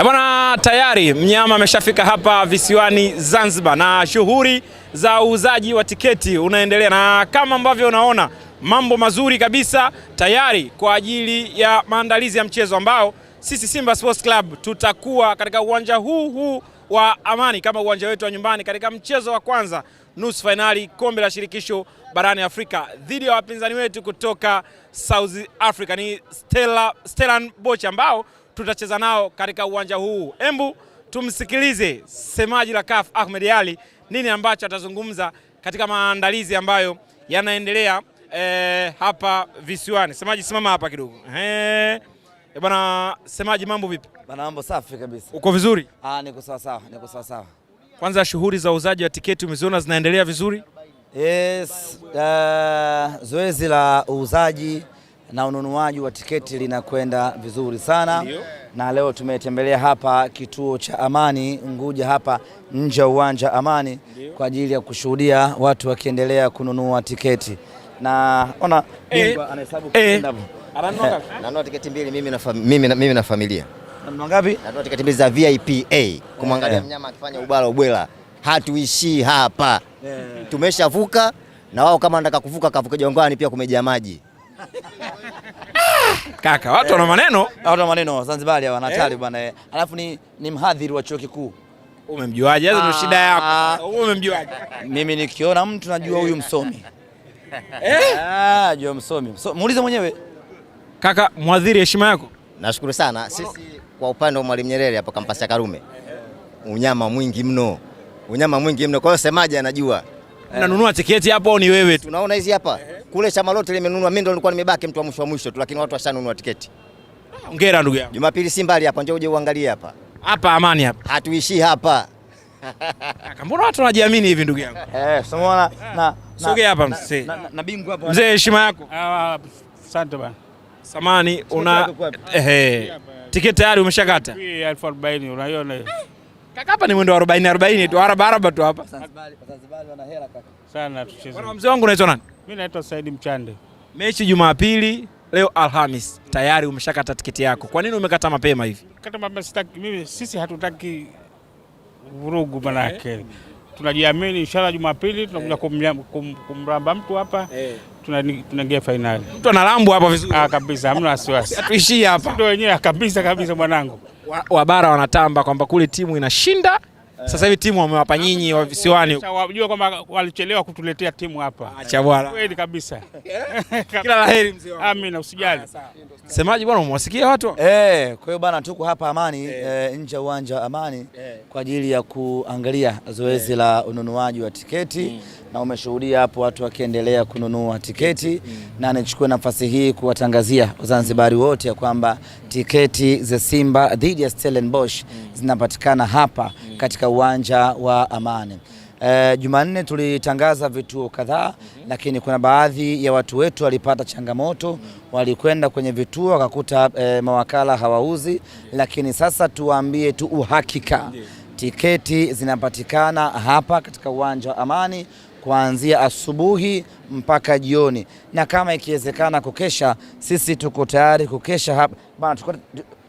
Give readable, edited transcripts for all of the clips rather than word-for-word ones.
Bwana, tayari mnyama ameshafika hapa visiwani Zanzibar na shughuli za uuzaji wa tiketi unaendelea, na kama ambavyo unaona mambo mazuri kabisa tayari kwa ajili ya maandalizi ya mchezo ambao sisi Simba Sports Club tutakuwa katika uwanja huu wa Amani kama uwanja wetu wa nyumbani katika mchezo wa kwanza nusu finali kombe la shirikisho barani Afrika dhidi ya wapinzani wetu kutoka South Africa, ni Stellenbosch ambao tutacheza nao katika uwanja huu. Embu tumsikilize semaji la CAF Ahmed Ally nini ambacho atazungumza katika maandalizi ambayo yanaendelea hapa visiwani. Semaji, simama hapa kidogo. Bwana semaji, mambo vipi? Bana, mambo safi kabisa. Uko vizuri? Niko sawa. Kwanza, shughuli za uzaji wa tiketi umeziona zinaendelea vizuri? Yes, zoezi la uuzaji na ununuaji wa tiketi linakwenda vizuri sana. Ndiyo. Na leo tumetembelea hapa kituo cha Amani Unguja hapa nje ya uwanja Amani. Ndiyo. Kwa ajili ya kushuhudia watu wakiendelea kununua tiketi. Na ona bingwa anahesabu nanunua tiketi mbili mimi na familia. Nanunua ngapi? Nanunua tiketi mbili za VIP A kumwangalia mnyama akifanya ubara ubwela. Hatuishii hapa. Tumeshavuka na wao kama wanataka kuvuka kavuka Jangwani pia kumejaa maji. Kaka, watu wana maneno. Watu wana maneno, Zanzibar wanatali bwana. Alafu ni mhadhiri wa chuo kikuu. Umemjuaje? Hizo ndio shida yako. Umemjuaje? Mimi nikiona mtu najua huyu msomi. Jua msomi. Muulize mwenyewe. Kaka, mhadhiri, heshima yako. Nashukuru sana. Sisi kwa upande wa Mwalimu Nyerere hapa kampasi ya Karume. Unyama mwingi mno. Kwa hiyo semaji anajua. Unanunua tiketi hapo au ni wewe tu? Tunaona hizi hapa. Kule chama lote limenunua, mimi ndo nilikuwa nimebaki mtu wa mwisho tu, lakini watu washanunua tiketi. Hongera ndugu yangu. Jumapili si mbali hapa, njoo uje uangalie hapa. Hapa Amani hapa. Hatuishii hapa. Mbona watu wanajiamini hivi ndugu yangu? Someona sogea hapa mzee. Na bingwa hapa. Mzee, heshima yako. Asante bana. Samani, una tiketi tayari umeshakata? 40,000 unaiona. Kaka, hapa ni mwendo wa 40 tu, araba tu hapa. Zanzibar wana hela kaka. Sana tucheze. Bwana mzee wangu, unaitwa nani? Mimi naitwa Said Mchande. Mechi Jumapili, leo Alhamis. Tayari umeshakata tiketi yako. Kwa nini umekata mapema hivi? Kata mapema sitaki mimi, sisi hatutaki vurugu manake. Tunajiamini inshallah Jumapili tunakuja kumramba mtu hapa. Tunaingia finali. Mtu analambu hapa vizuri. Kabisa, hamna wasiwasi. Tuishie hapa. Ndio wenyewe kabisa mwanangu. Wabara wanatamba kwamba kule timu inashinda. Sasa hivi timu wamewapa nyinyi wa visiwani. Wajua kwamba walichelewa kutuletea timu hapa. Acha bwana. Kweli kabisa. Kila laheri mzee wangu. Amina, usijali. Semaji bwana, umewasikia watu? Kwa hiyo bwana, tuko hapa Amani nje ya uwanja Amani kwa ajili ya kuangalia zoezi la ununuaji wa tiketi. Na umeshuhudia hapo watu wakiendelea kununua tiketi. Na nichukue nafasi hii kuwatangazia Wazanzibari wote ya kwamba tiketi za Simba dhidi ya Stellenbosch zinapatikana hapa katika uwanja wa Amani. Jumanne tulitangaza vituo kadhaa, lakini kuna baadhi ya watu wetu walipata changamoto, walikwenda kwenye vituo wakakuta mawakala hawauzi, lakini sasa tuwaambie tu uhakika. Tiketi zinapatikana hapa katika uwanja wa Amani kuanzia asubuhi mpaka jioni, na kama ikiwezekana kukesha, sisi tuko tayari kukesha hapa bana.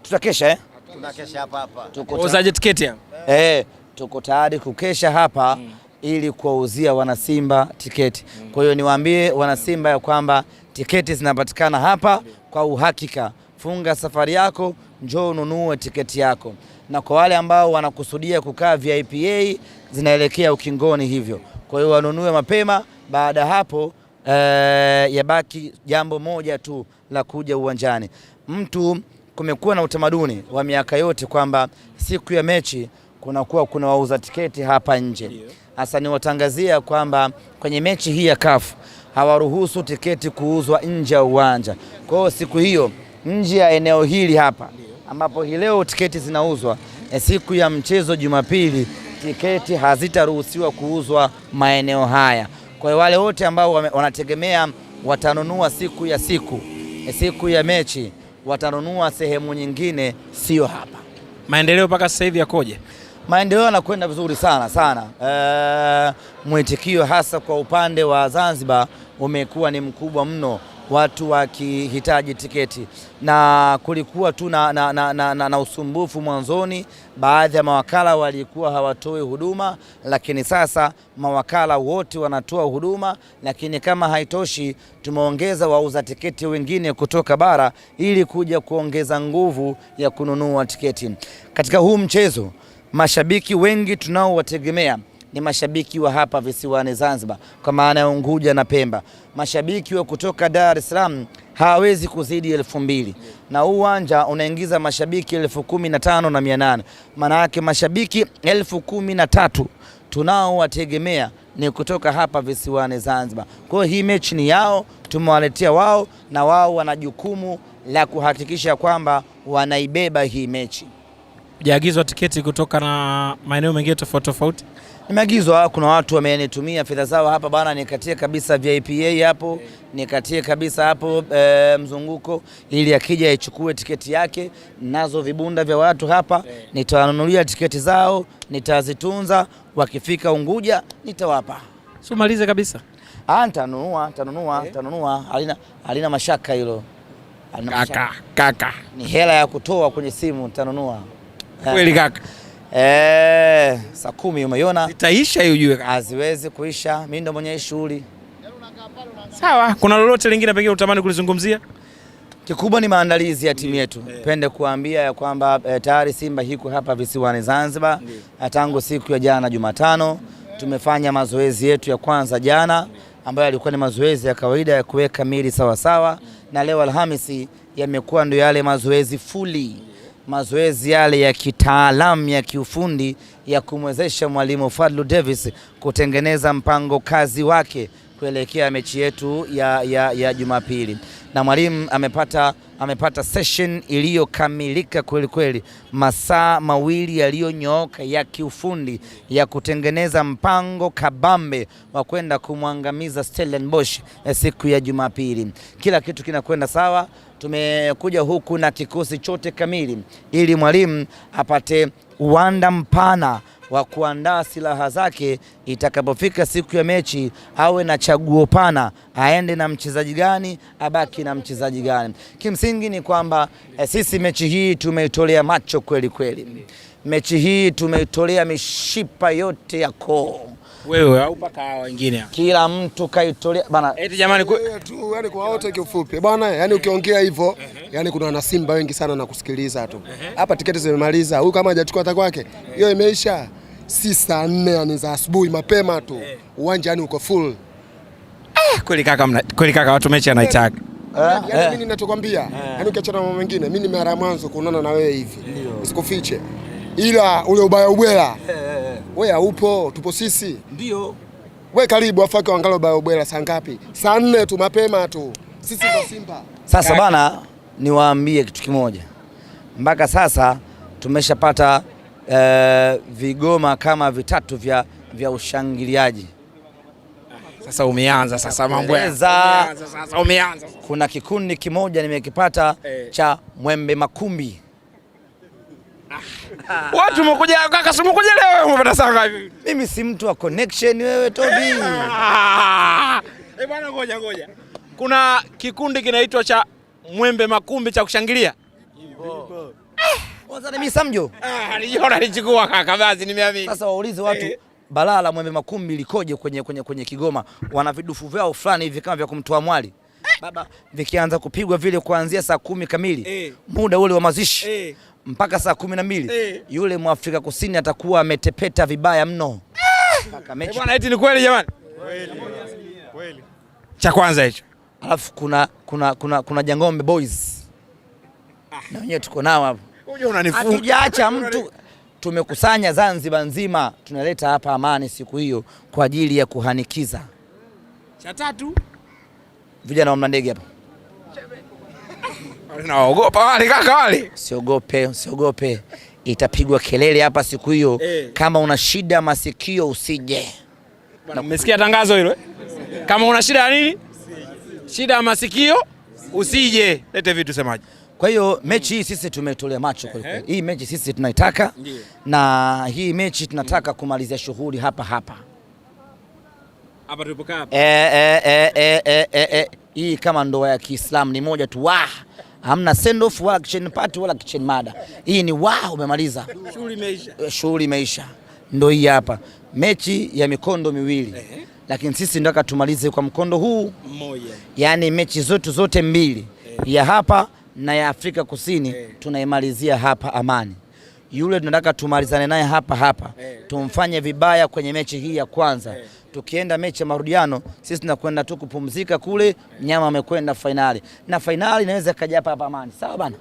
Tutakesha tunakesha hapa. Uzaje tiketi hapa? Tuko tayari kukesha hapa ili kuwauzia wanasimba tiketi. Kwa hiyo niwaambie wanasimba ya kwamba tiketi zinapatikana hapa kwa uhakika. Funga safari yako, njoo ununue tiketi yako. Na kwa wale ambao wanakusudia kukaa VIP zinaelekea ukingoni hivyo. Kwa hiyo wanunue mapema. Baada hapo yabaki jambo moja tu la kuja uwanjani. Kumekuwa na utamaduni wa miaka yote kwamba siku ya mechi kuna wauza tiketi hapa nje. Hasa niwatangazia kwamba kwenye mechi hii ya CAF hawaruhusu tiketi kuuzwa nje ya uwanja. Kwa hiyo siku hiyo nje ya eneo hili hapa ambapo hii leo tiketi zinauzwa, siku ya mchezo Jumapili tiketi hazitaruhusiwa kuuzwa maeneo haya. Kwa hiyo wale wote ambao wanategemea watanunua siku ya mechi watanunua sehemu nyingine, sio hapa. Maendeleo mpaka sasa hivi yakoje? Maendeleo yanakwenda vizuri sana. Mwitikio hasa kwa upande wa Zanzibar umekuwa ni mkubwa mno watu wakihitaji tiketi, na kulikuwa tu na usumbufu mwanzoni. Baadhi ya mawakala walikuwa hawatoi huduma, lakini sasa mawakala wote wanatoa huduma. Lakini kama haitoshi, tumeongeza wauza tiketi wengine kutoka bara ili kuja kuongeza nguvu ya kununua tiketi. Katika huu mchezo, mashabiki wengi tunaowategemea ni mashabiki wa hapa visiwani Zanzibar, kwa maana ya Unguja na Pemba. Mashabiki wa kutoka Dar es Salaam hawawezi kuzidi 2,000, na huu uwanja unaingiza mashabiki 15,800. Maana yake mashabiki 13,000 tunaowategemea ni kutoka hapa visiwani Zanzibar. Kwa hiyo hii mechi ni yao, tumewaletea wao, na wao wana jukumu la kuhakikisha kwamba wanaibeba hii mechi. Jaagizwa tiketi kutoka na maeneo mengine tofauti tofauti? Nimeagizwa, kuna watu wamenitumia fedha zao hapa bana, nikatie kabisa VIPA hapo, nikatie kabisa hapo mzunguko, ili akija ichukue tiketi yake. Nazo vibunda vya watu hapa, nitawanunulia tiketi zao, nitazitunza, wakifika Unguja nitawapa. Sio malize kabisa. Nitanunua, halina mashaka hilo. Kaka. Ni hela ya kutoa kwenye simu, nitanunua. Kweli kaka. Saa 10 umeiona? Itaisha hiyo ujue. Haziwezi kuisha, mimi ndo mwenye shughuli. Sawa, kuna lolote lingine pengine utamani kulizungumzia? Kikubwa ni maandalizi ya timu yetu. Pende kuambia ya kwamba tayari Simba hiko hapa visiwani Zanzibar tangu siku ya jana Jumatano. Tumefanya mazoezi yetu ya kwanza jana, ambayo yalikuwa ni mazoezi ya kawaida ya kuweka mili sawa sawa, na leo Alhamisi yamekuwa ndio yale mazoezi fully, mazoezi yale ya kitaalamu ya kiufundi ya kumwezesha mwalimu Fadlu Davis kutengeneza mpango kazi wake kuelekea mechi yetu ya Jumapili. Na mwalimu amepata session iliyokamilika kweli kweli, masaa mawili yaliyonyooka ya kiufundi ya kutengeneza mpango kabambe wa kwenda kumwangamiza Stellenbosch siku ya Jumapili. Kila kitu kinakwenda sawa. Tumekuja huku na kikosi chote kamili ili mwalimu apate uwanda mpana wa kuandaa silaha zake itakapofika siku ya mechi, awe na chaguo pana, aende na mchezaji gani, abaki na mchezaji gani. Kimsingi ni kwamba sisi mechi hii tumeitolea macho kweli kweli. Mechi hii tumeitolea mishipa yote ya koo. Wewe au paka wengine? Kila mtu kaitolea bana. Eti jamani tu, yani kwa wote kiufupi bwana, yani ukiongea hivyo, yani kuna wana Simba wengi sana na kusikiliza tu. Hapa tiketi zimemaliza. Huyu kama hajachukua hata kwake, hiyo imeisha. Si saa 4 yani za asubuhi mapema tu. Uwanja yani uko full. Kweli kaka watu mechi anaitaka. Yani mimi ninachokwambia, yani ukiachana na mambo mengine, mimi ni mara mwanzo kuonana na wewe hivi. Usikufiche. Ila ule ubaya ubwela. Wewe haupo, tupo sisi. Ndio. Wewe karibu afake waangalo ubaya ubwela saa ngapi? Saa 4 tu mapema tu. Sisi ndo Simba. Sasa bana, niwaambie kitu kimoja. Mpaka sasa tumeshapata vigoma kama 3 vya ushangiliaji. Sasa umeanza sasa mambo ya. Sasa umeanza. Kuna kikundi kimoja nimekipata cha Mwembe Makumbi. Watu mkuja kaka, si mkuja leo umepata saa ngapi? Mimi si mtu wa connection wewe Tobi. Bwana ngoja. Kuna kikundi kinaitwa cha Mwembe Makumbi cha kushangilia. Kwanza ni Misamjo. Niliona alichukua kaka, basi nimeamini. Sasa waulize watu balaa la Mwembe Makumbi likoje kwenye Kigoma. Wana vidufu vyao fulani hivi kama vya kumtoa mwali. Baba, vikianza kupigwa vile kuanzia saa 10 kamili, muda ule wa mazishi, mpaka saa 12, yule Mwafrika Kusini atakuwa ametepeta vibaya mno. Mpaka mechi. Bwana eti ni kweli jamani? Kweli. Cha kwanza hicho. Alafu kuna Jangombe Boys. Na wenyewe tuko nao hapo. Unajua unanifunga. Hatujaacha mtu. Tumekusanya Zanzibar nzima, tunaleta hapa amani siku hiyo kwa ajili ya kuhanikiza. Cha tatu, vijana wa Mlandege hapa. Naogopa wale kaka wale. Usiogope. Itapigwa kelele hapa siku hiyo. Kama una shida masikio usije. Bwana mmesikia tangazo hilo? Kama una shida ya nini? Shida ya masikio usije. Lete vitu semaje. Kwa hiyo mechi hii sisi tumetolea macho kwa kweli. Hii mechi sisi tunaitaka. Na hii mechi tunataka kumalizia shughuli hapa. Hapa tulipokaa hapa. hii kama ndoa ya Kiislamu ni moja tu, hamna send off wala kitchen party wala kitchen mada. Hii ni umemaliza. Shughuli imeisha. Ndio hii hapa. Mechi ya mikondo miwili. Lakini sisi ndaka tumalize kwa mkondo huu mmoja. Yaani mechi zote mbili. Ya hapa na ya Afrika Kusini tunaimalizia hapa Amani. Yule tunataka tumalizane naye hapa. Tumfanye vibaya kwenye mechi hii ya kwanza. Tukienda mechi ya marudiano sisi tunakwenda tu kupumzika kule, Mnyama amekwenda finali. Na finali inaweza kaja hapa Amani. Sawa bana?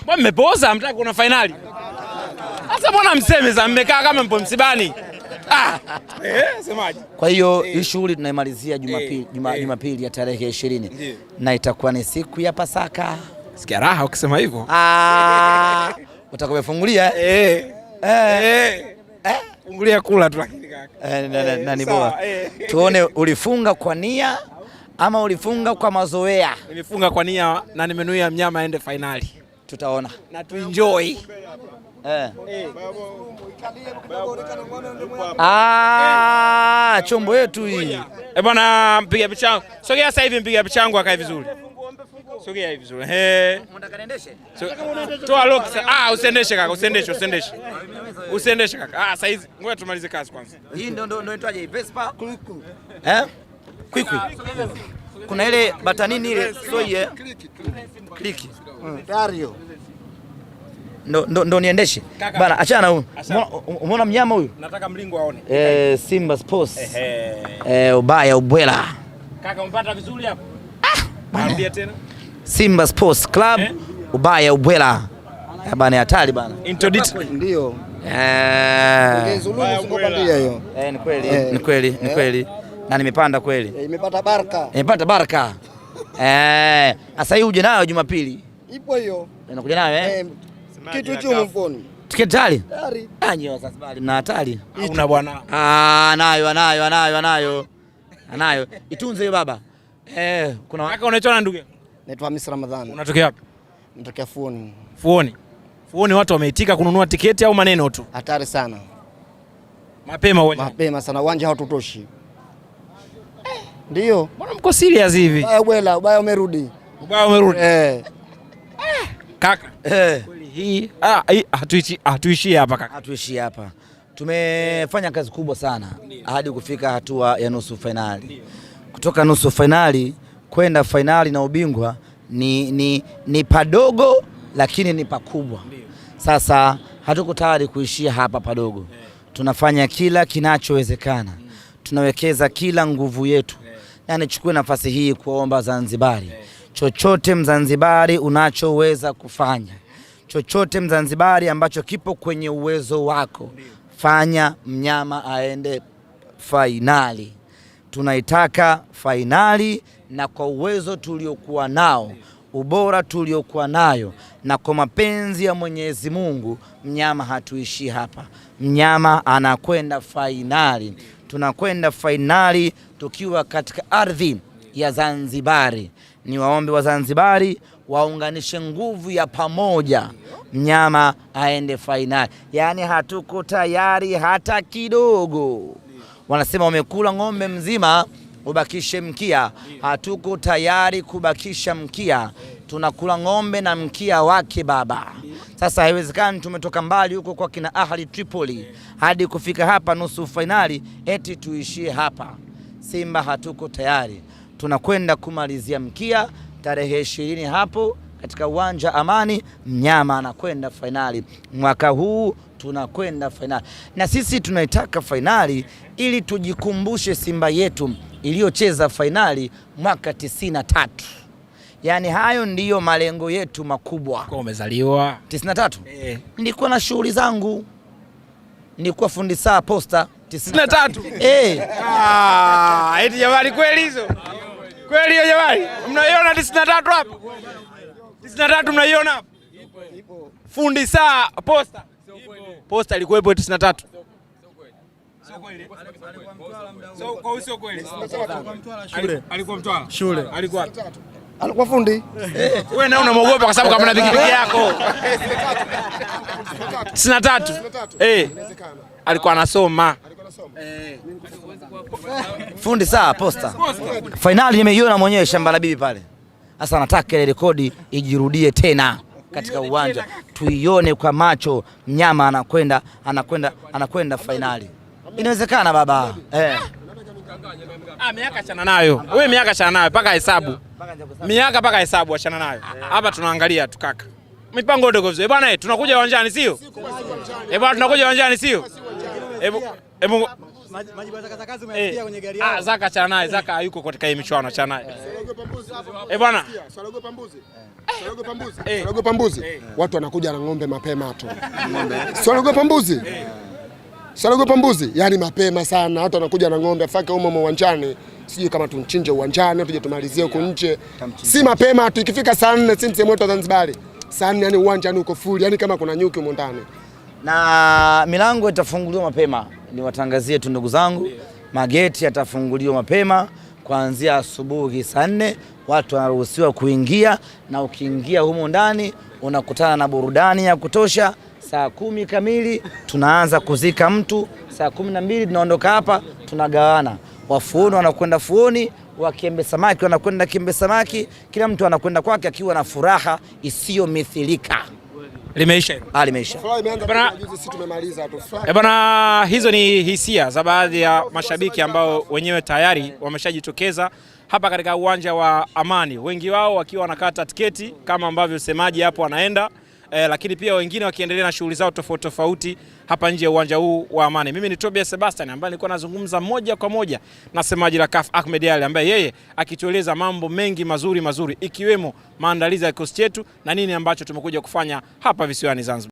Mbona mmepoza mtaka kuna finali? Sasa mbona msemeza mmekaa kama mpo msibani? Semaje? Kwa hiyo hii shughuli tunaimalizia Jumapili ya tarehe 20. Na itakuwa ni siku ya Pasaka. Sikia raha ukisema hivyo. Utakomefungulia fungulia kula tu lakini kaka. Nani bora. Tuone ulifunga kwa nia ama ulifunga kwa mazoea? Nilifunga kwa nia na nimenuia Mnyama aende finali. Tutaona. Na tuenjoy. Chombo yetu hii. Bwana mpiga picha yangu. Sogea sasa hivi mpiga picha yangu akae vizuri. Sogea hivi vizuri. Unataka niendeshe? Toa lock. Usiendeshe kaka, usiendeshe kaka. Sasa hizi ngoja tumalize kazi kwanza. Hii ndio inaitwaje? Vespa kuku. Kwikwi. Kuna ile batanini ile soye. Kliki. Dario. Ndo niendeshe. Bana achana huyu. Umeona mnyama huyu? Nataka mlingo aone. Simba Sports. Ubaya ubwela. Kaka umpata vizuri hapo? Naambia tena. Simba Sports Club. Ubaya ubwela. Bana hatari bana. Ndio. Ni kweli. Na nimepanda kweli. Imepata baraka. Imepata baraka. Sasa hii uje nayo Jumapili. Ipo hiyo. Unakuja nayo kitu chumu mfoni. Tiketi tayari? Anyo sasa bali na hatari. Una bwana. Anayo. Itunze hiyo baba. Kuna kaka unaitwa ndugu? Naitwa Hamisi Ramadhani. Unatokea wapi? Natokea Fuoni. Fuoni watu wameitika kununua tiketi au maneno tu? Hatari sana. Mapema sana, uwanja hautotoshi. Ndio. Mbona mko serious hivi? Ubaya umerudi. Kaka. Kweli hii hatuishie hapa kaka. Hatuishie hapa. Tumefanya kazi kubwa sana hadi kufika hatua ya nusu finali. Kutoka nusu finali kwenda finali na ubingwa ni padogo lakini ni pakubwa. Sasa hatuko tayari kuishia hapa padogo. Tunafanya kila kinachowezekana. Tunawekeza kila nguvu yetu. Na nichukue nafasi hii kuomba Zanzibari. Chochote Mzanzibari unachoweza kufanya. Chochote Mzanzibari ambacho kipo kwenye uwezo wako. Fanya Mnyama aende finali. Tunaitaka finali, na kwa uwezo tuliokuwa nao, ubora tuliokuwa nayo, na kwa mapenzi ya Mwenyezi Mungu, Mnyama hatuishi hapa. Mnyama anakwenda finali. Tunakwenda finali tukiwa katika ardhi ya Zanzibari. Ni waombe wa Zanzibari waunganishe nguvu ya pamoja, Mnyama aende finali. Yaani hatuko tayari hata kidogo. Wanasema wamekula ng'ombe mzima ubakishe mkia. Hatuko tayari kubakisha mkia. Tunakula ng'ombe na mkia wake baba. Sasa haiwezekani tumetoka mbali huko kwa kina Ahli Tripoli hadi kufika hapa nusu finali eti tuishie hapa. Simba hatuko tayari. Tunakwenda kumalizia mkia tarehe 20 hapo katika uwanja Amani. Mnyama anakwenda finali. Mwaka huu tunakwenda finali. Na sisi tunaitaka finali ili tujikumbushe Simba yetu iliyocheza finali mwaka 93. Yaani hayo ndiyo malengo yetu makubwa. Kwa umezaliwa 93? Nilikuwa na shughuli zangu. Nilikuwa fundi saa posta 93. Eti jamani kweli hizo? Kweli hiyo jamani? Mnaiona 93 hapo? 93 mnaiona hapo? Ipo. Fundi saa posta. Posta ilikuwepo 93. Sio kweli. Sio kweli. Alikuwa Mtwara. Shule. Alikuwa fundi. Wewe na unamwogopa kwa sababu kama na pikipiki yako. 93. Alikuwa anasoma. Fundi saa posta. Finali nimeiona mwenyewe shamba la bibi pale. Sasa nataka ile rekodi ijirudie tena katika uwanja. Tuione kwa macho mnyama anakwenda finali. Inawezekana baba. Miaka achana nayo. Wewe miaka achana nayo paka hesabu. Miaka paka hesabu achana nayo. Hapa tunaangalia tu kaka. Mipango ndogo vizuri. Bwana tunakuja uwanjani sio? Bwana tunakuja uwanjani sio? Majibu ya Zaka kazi umeyasikia kwenye gari yako. Zaka achana naye, Zaka hayuko katika hii michuano achana naye. Bwana. Siogopa mbuzi. Watu wanakuja na ng'ombe mapema tu. Siogopa mbuzi. Siogopa mbuzi, yani mapema sana. Watu wanakuja na ng'ombe afake humo uwanjani. Sijui kama tunchinje uwanjani tuje tumalizie huko nje. Si mapema tu, ikifika saa 4 sisi moto Zanzibar. Saa 4 yani uwanjani uko full, yani kama kuna nyuki humo ndani. Na milango itafunguliwa mapema. Niwatangazie tu ndugu zangu, mageti yatafunguliwa mapema kuanzia asubuhi saa 4. Watu wanaruhusiwa kuingia, na ukiingia humo ndani unakutana na burudani ya kutosha. Saa 10 kamili tunaanza kuzika mtu, saa 12 tunaondoka hapa, tunagawana. Wafuoni wanakwenda fuoni, wakiembe samaki wanakwenda kiembe samaki, kila mtu anakwenda kwake akiwa na furaha isiyomithilika. Limeisha. Limeisha. Bwana, hizo ni hisia za baadhi ya mashabiki ambao wenyewe tayari wameshajitokeza hapa katika uwanja wa Amani, wengi wao wakiwa wanakata tiketi kama ambavyo semaji hapo anaenda, lakini pia wengine wakiendelea na shughuli zao tofauti tofauti hapa nje ya uwanja huu wa Amani. Mimi ni Tobias Sebastian ambaye nilikuwa nazungumza moja kwa moja na semaji la CAF Ahmed Ally, ambaye yeye akitueleza mambo mengi mazuri ikiwemo maandalizi ya kikosi chetu na nini ambacho tumekuja kufanya hapa visiwani Zanzibar.